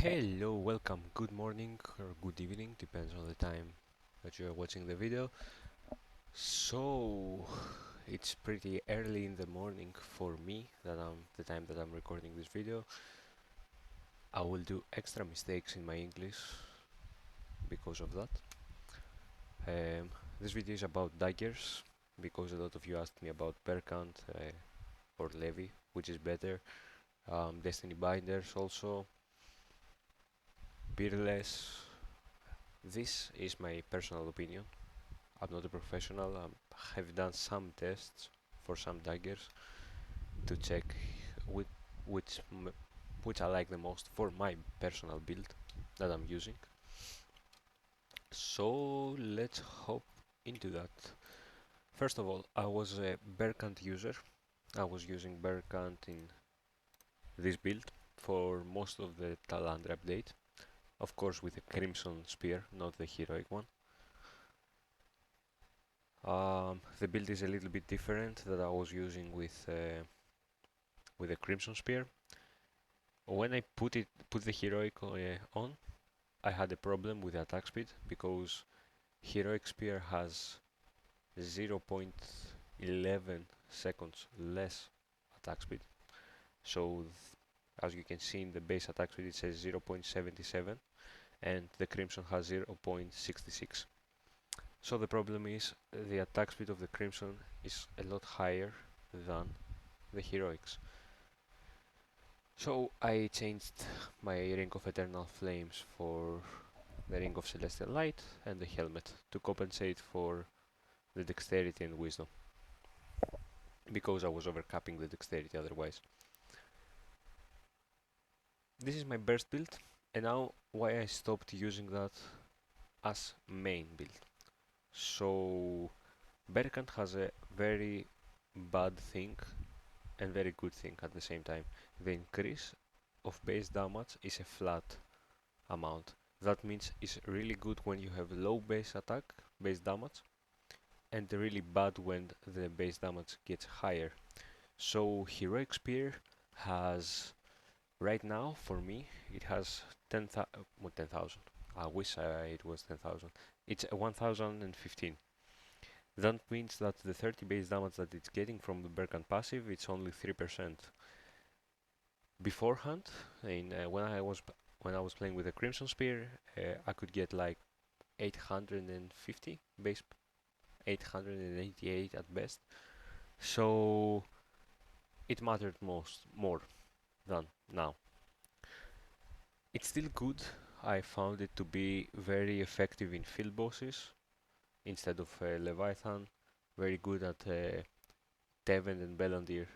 Hello, welcome, good morning or good evening, depends on the time that you are watching the video. So, it's pretty early in the morning for me, the time that I'm recording this video. I will do extra mistakes in my English because of that. This video is about Daggers, because a lot of you asked me about Burkant or Levi, which is better. Destiny Binders also, Peerless. This is my personal opinion. I'm not a professional. I have done some tests for some daggers to check which which which I like the most for my personal build that I'm using. So let's hop into that. First of all, I was a Burkant user. I was using Burkant in this build for most of the Talandra update. Of course with a Crimson Spear, not the heroic one. The build is a little bit different that I was using with a Crimson Spear. When I put the heroic on, I had a problem with the attack speed because heroic spear has 0.11 seconds less attack speed. So as you can see in the base attack speed it says 0.77 and the Crimson has 0.66. So the problem is the attack speed of the Crimson is a lot higher than the heroics. So I changed my Ring of Eternal Flames for the Ring of Celestial Light and the helmet to compensate for the dexterity and wisdom, because I was overcapping the dexterity otherwise. This is my burst build, and now why I stopped using that as main build. So Berkant has a very bad thing and very good thing at the same time. The increase of base damage is a flat amount. That means it's really good when you have low base attack, base damage, and really bad when the base damage gets higher. So Heroic Spear has, right now for me, it has 10,000. I wish it was 10,000. It's 1,015. That means that the 30 base damage that it's getting from the Berkant passive, it's only 3%. Beforehand, when I was playing with the Crimson Spear, I could get like 850 base, 888 at best. So it mattered more than now. It's still good. I found it to be very effective in field bosses instead of Leviathan. Very good at Teven and Belandir,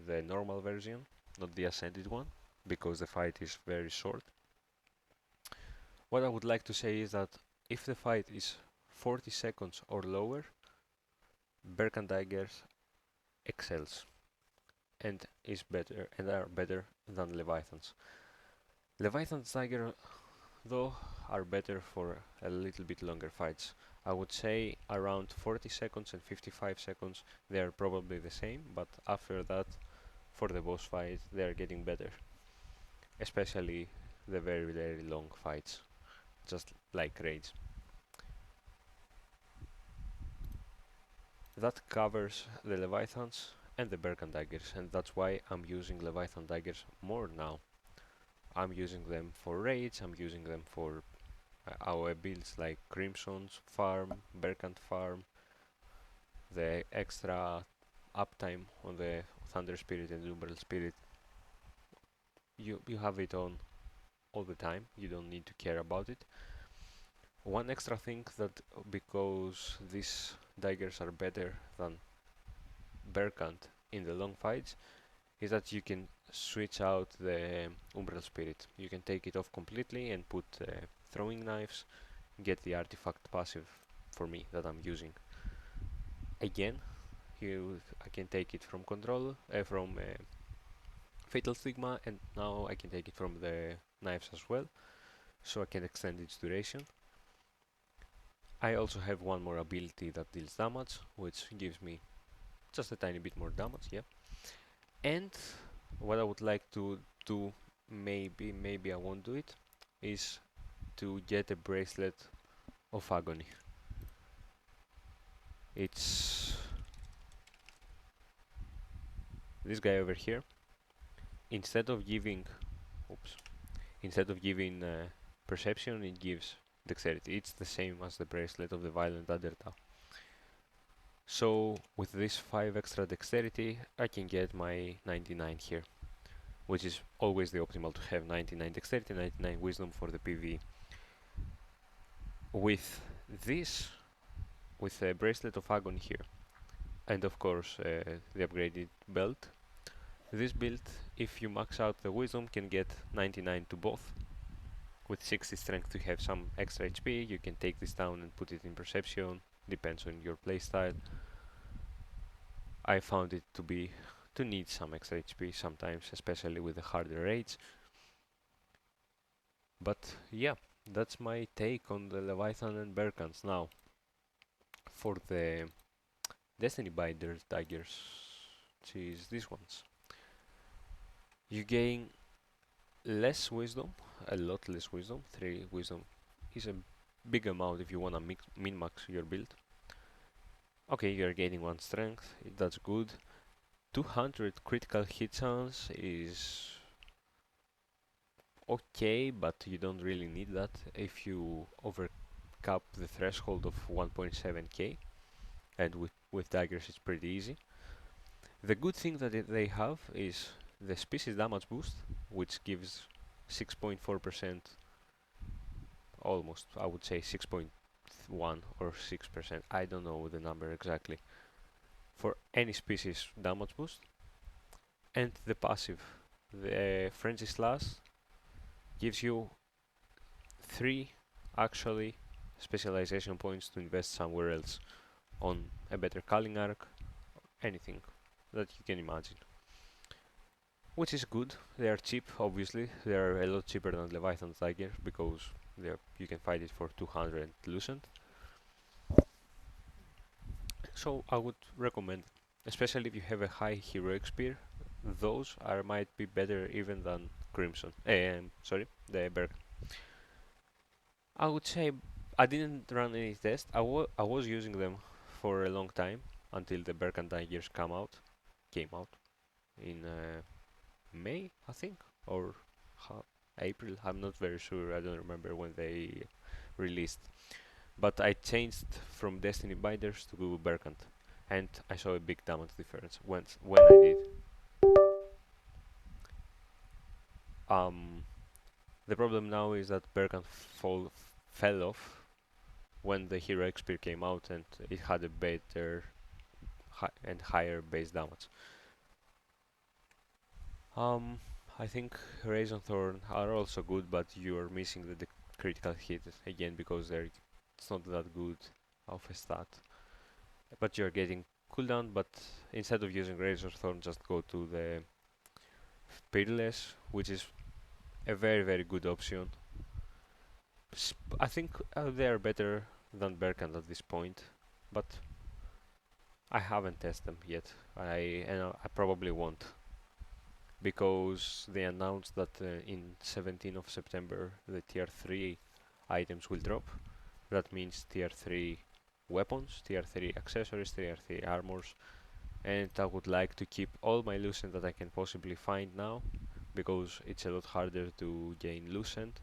the normal version, not the Ascended one, because the fight is very short. What I would like to say is that if the fight is 40 seconds or lower, Burkant Daggers excels and is better and are better than Leviathans. Leviathan's Dagger though are better for a little bit longer fights. I would say around 40 seconds and 55 seconds they are probably the same, but after that for the boss fight they are getting better. Especially the very long fights, just like raids. That covers the Leviathans and the Burkant Daggers, and that's why I'm using Leviathan Daggers more now. I'm using them for raids, I'm using them for our builds like Crimson's farm, Burkant farm, the extra uptime on the Thunder Spirit and Umbral Spirit. You have it on all the time, you don't need to care about it. One extra thing that because these daggers are better than Burkant in the long fights is that you can switch out the Umbral Spirit. You can take it off completely and put throwing knives, get the artifact passive for me that I'm using. Again, I can take it from Fatal Stigma, and now I can take it from the knives as well, so I can extend its duration. I also have one more ability that deals damage, which gives me just a tiny bit more damage, yeah. And what I would like to do maybe I won't do it, is to get a bracelet of agony. It's this guy over here. Instead of giving, oops, instead of giving perception, it gives dexterity. It's the same as the bracelet of the violent undertow. So with this 5 extra dexterity, I can get my 99 here, which is always the optimal to have 99 dexterity, 99 wisdom for the PvE. With this, with a bracelet of agony here, and of course the upgraded belt, this build, if you max out the wisdom, can get 99 to both. With 60 strength to have some extra HP, you can take this down and put it in perception, depends on your playstyle. I found it to need some extra HP sometimes, especially with the harder raids. But yeah, that's my take on the Leviathan and Burkants. Now, for the Destiny Binders daggers, which is these ones. You gain less wisdom, a lot less wisdom. 3 wisdom is a big amount if you wanna min-max your build. Okay, you're gaining 1 strength, that's good. 200 critical hit chance is okay, but you don't really need that if you overcap the threshold of 1.7k, and with daggers it's pretty easy. The good thing that they have is the species damage boost, which gives 6.4%, almost, I would say 6.1 or 6%, I don't know the number exactly, for any species damage boost. And the passive, the Frenzy Slash, gives you 3 actually specialization points to invest somewhere else, on a better culling arc, anything that you can imagine. Which is good. They are cheap, obviously. They are a lot cheaper than Leviathan's Dagger because you can fight it for 200 Lucent. So I would recommend, especially if you have a high heroic spear, those might be better even than Crimson. Sorry, the Berg. I would say I didn't run any test. I was using them for a long time until the Burkant Daggers came out in May, I think, or April. I'm not very sure. I don't remember when they released. But I changed from Destiny Binders to Burkant, and I saw a big damage difference when I did. The problem now is that Burkant fell off when the heroic spear came out, and it had a better and higher base damage. I think Raise and Thorn are also good, but you're missing the critical hit again because it's not that good of a stat. But you're getting cooldown, but instead of using Razor Thorn, just go to the Peerless, which is a very, very good option. I think they are better than Berkant at this point, but I haven't tested them yet. I probably won't, because they announced that in 17th of September the tier 3 items will drop. That means tier 3 weapons, tier 3 accessories, tier 3 armors, and I would like to keep all my Lucent that I can possibly find now, because it's a lot harder to gain Lucent.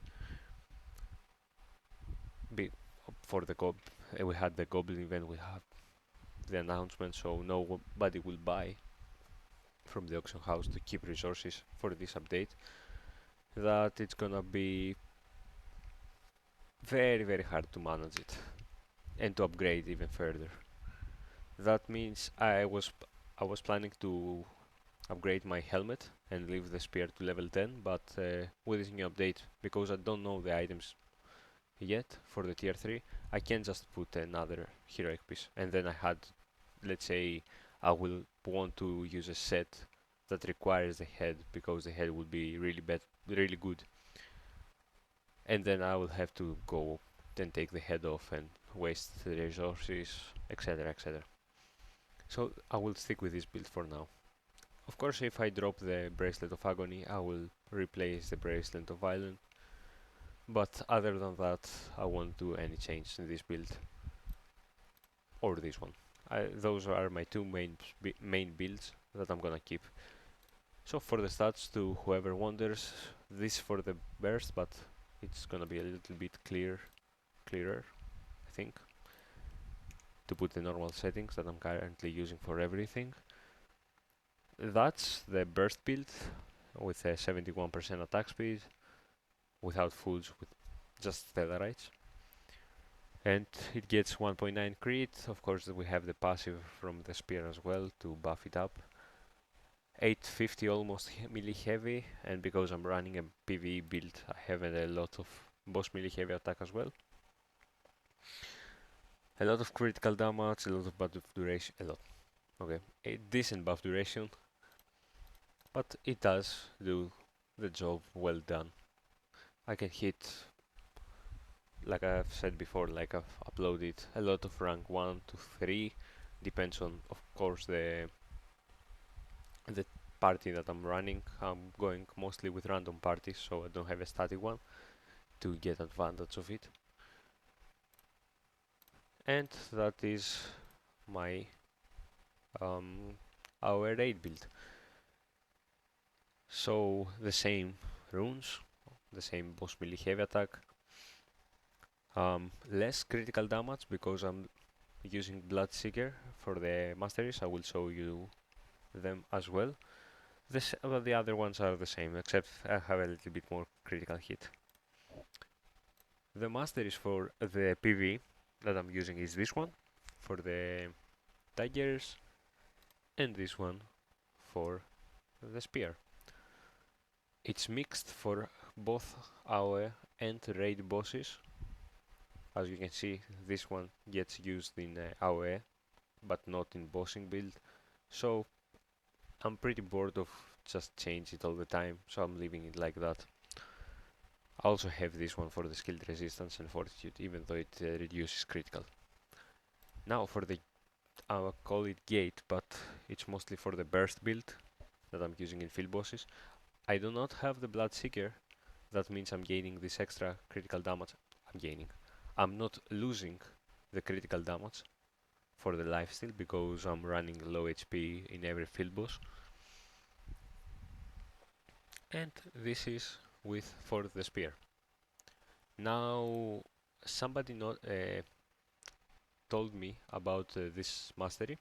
For the we had the Goblin event, we have the announcement, so nobody will buy from the auction house to keep resources for this update. That it's gonna be very, very hard to manage it and to upgrade even further. That means I was planning to upgrade my helmet and leave the spear to level 10, but with this new update, because I don't know the items yet for the tier 3, I can't just put another heroic piece. And then I had, let's say, I will want to use a set that requires the head, because the head would be really good. And then I will have to go and take the head off and waste the resources, etc, etc. So I will stick with this build for now. Of course, if I drop the Bracelet of Agony, I will replace the Bracelet of Violence. But other than that, I won't do any change in this build or this one. Those are my two main builds that I'm gonna keep. So for the stats, to whoever wonders, this for the burst, but it's gonna be a little bit clearer, I think, to put the normal settings that I'm currently using for everything. That's the burst build with a 71% attack speed, without foods, with just featherites. And it gets 1.9 crit. Of course, we have the passive from the spear as well to buff it up. 850 almost melee heavy, and because I'm running a PvE build, I have a lot of boss melee heavy attack as well. A lot of critical damage, a lot of buff duration, a decent buff duration, but it does do the job well done. I can hit, like I've said before, like I've uploaded a lot of rank 1 to 3, depends on, of course, the party that I'm running. I'm going mostly with random parties, so I don't have a static one to get advantage of it. And that is my our raid build. So the same runes, the same boss melee heavy attack, less critical damage because I'm using Bloodseeker for the masteries. I will show you them as well. The other ones are the same, except I have a little bit more critical hit. The masteries for the PV that I'm using is this one for the Daggers, and this one for the spear. It's mixed for both AoE and raid bosses. As you can see, this one gets used in AoE, but not in bossing build. So I'm pretty bored of just change it all the time, so I'm leaving it like that. I also have this one for the skilled resistance and fortitude, even though it reduces critical. Now for the, I'll call it gate, but it's mostly for the burst build that I'm using in field bosses. I do not have the Bloodseeker, that means I'm gaining this extra critical damage. I'm not losing the critical damage for the lifesteal because I'm running low HP in every field boss. And this is for the spear. Now somebody told me about this mastery.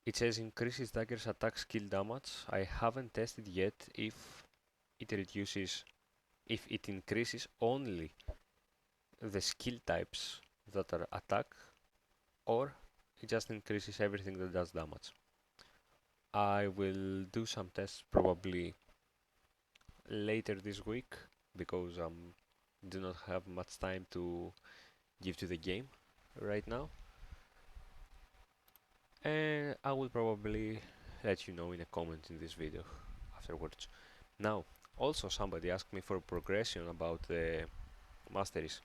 It says increases Dagger's attack skill damage. I haven't tested yet if it increases only the skill types that are attack, or it just increases everything that does damage. I will do some tests probably later this week because I do not have much time to give to the game right now, and I will probably let you know in a comment in this video afterwards. Now, also somebody asked me for progression about the masteries.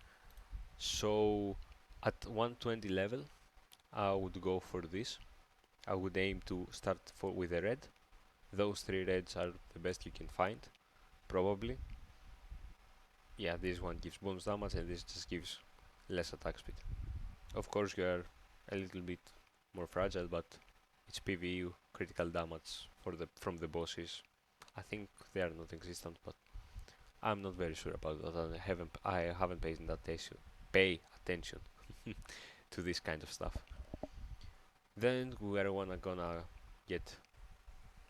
So at 120 level I would go for this. I would aim to start with a red. Those 3 reds are the best you can find, probably. Yeah, this one gives bonus damage and this just gives less attack speed. Of course you are a little bit more fragile, but it's PvE critical damage from the bosses. I think they are not existent, but I'm not very sure about that. I haven't pay attention to this kind of stuff. Then we are gonna get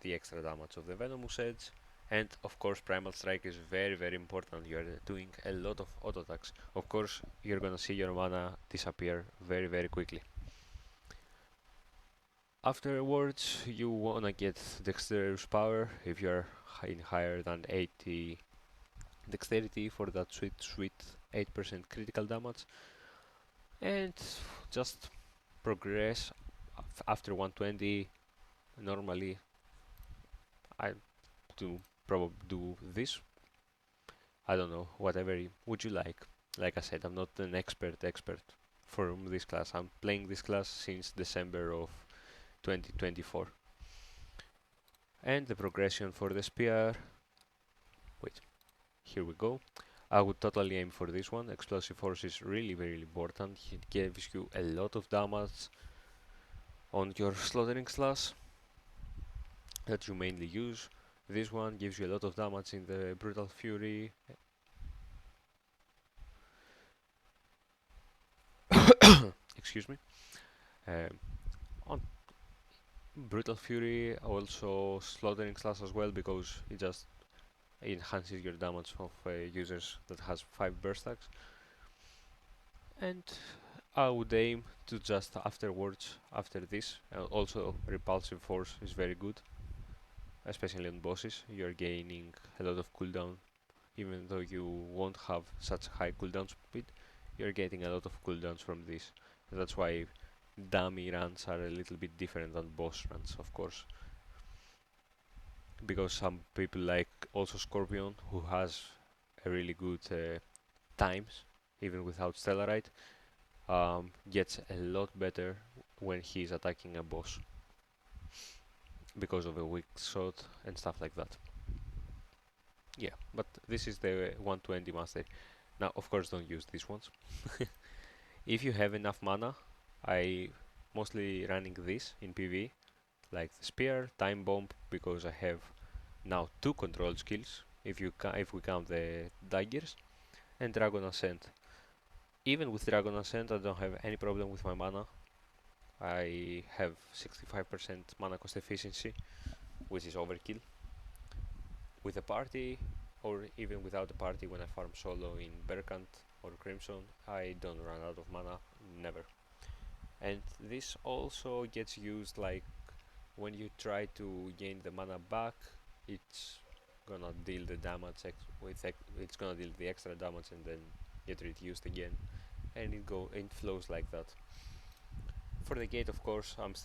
the extra damage of the Venomous Edge, and of course Primal Strike is very important. You are doing a lot of auto attacks. Of course you're gonna see your mana disappear very quickly. Afterwards you wanna get Dexterous Power if you're in higher than 80 Dexterity for that sweet 8% critical damage, and just progress. After 120 normally I probably do this. I don't know, whatever would you like. Like I said, I'm not an expert for this class. I'm playing this class since December of 2024. And the progression for the spear Wait, here we go. I would totally aim for this one. Explosive Force is really very important. It gives you a lot of damage on your Slaughtering Slash that you mainly use. This one gives you a lot of damage in the Brutal Fury. Excuse me. Um, on Brutal Fury, also Slaughtering Slash as well, because it just enhances your damage of users that has 5 burst stacks. And I would aim to just afterwards, after this, also Repulsive Force is very good, especially on bosses. You're gaining a lot of cooldown, even though you won't have such high cooldown speed, you're getting a lot of cooldowns from this. That's why dummy runs are a little bit different than boss runs, of course, because some people like also Scorpion, who has a really good times, even without Stellarite, gets a lot better when he's attacking a boss because of a weak shot and stuff like that. Yeah, but this is the 120 master. Now, of course, don't use these ones. If you have enough mana, I mostly running this in PvE, like the spear, time bomb, because I have now 2 control skills. If we count the daggers, and dragon ascent. Even with dragon ascent, I don't have any problem with my mana. I have 65% mana cost efficiency, which is overkill. With a party, or even without a party, when I farm solo in Burkant or Crimson, I don't run out of mana, never. And this also gets used like when you try to gain the mana back, it's gonna deal the damage it's gonna deal the extra damage and then get reduced again, and it flows like that. For the gate, of course, I'm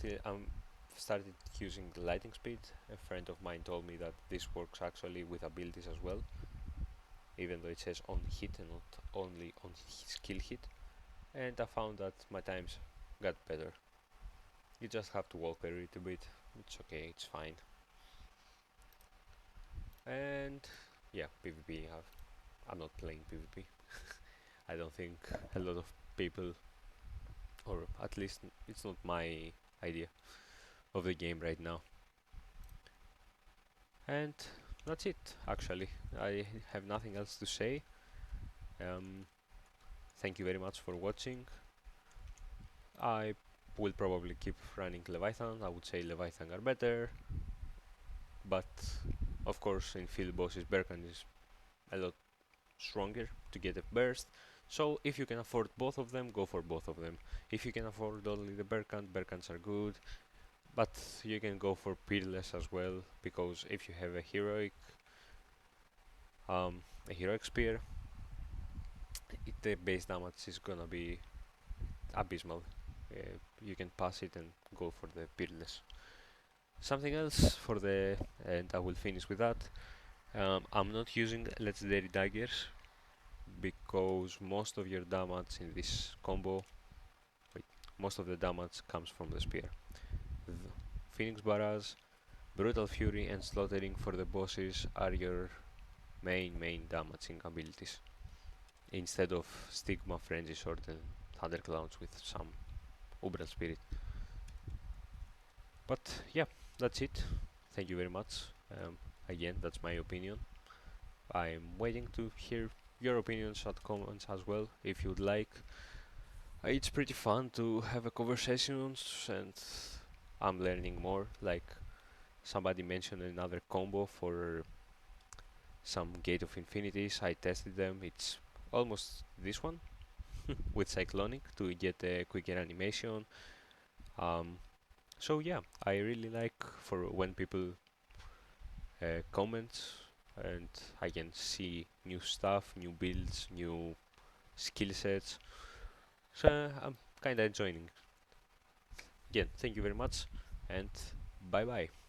started using the lightning speed. A friend of mine told me that this works actually with abilities as well, even though it says on hit and not only on skill hit. And I found that my times got better. You just have to walk a little bit. It's okay, it's fine. And yeah, PvP. I'm not playing PvP. I don't think a lot of people, or at least it's not my idea of the game right now. And that's it, actually. I have nothing else to say. Um, Thank you very much for watching. I will probably keep running Leviathan. I would say Leviathan are better, but of course in field bosses Burkant is a lot stronger to get a burst. So if you can afford both of them, go for both of them. If you can afford only the Burkants are good, but you can go for Peerless as well, because if you have a heroic spear, the base damage is gonna be abysmal. You can pass it and go for the Peerless. Something else for the, and I will finish with that. I'm not using legendary daggers because most of your damage in this combo, wait, most of the damage comes from the spear. The Phoenix Barrage, Brutal Fury and Slaughtering for the bosses are your main damaging abilities, instead of Stigma, Frenzy Sword and Thunderclouds with some Umbral Spirit. But yeah, that's it. Thank you very much. Again, that's my opinion. I'm waiting to hear your opinions at comments as well, if you'd like. It's pretty fun to have a conversations, and I'm learning more. Like somebody mentioned another combo for some Gate of Infinities. I tested them. It's almost this one with Cyclonic to get a quicker animation. So yeah, I really like for when people comment, and I can see new stuff, new builds, new skill sets. So I'm kinda enjoying. Again, thank you very much, and bye bye.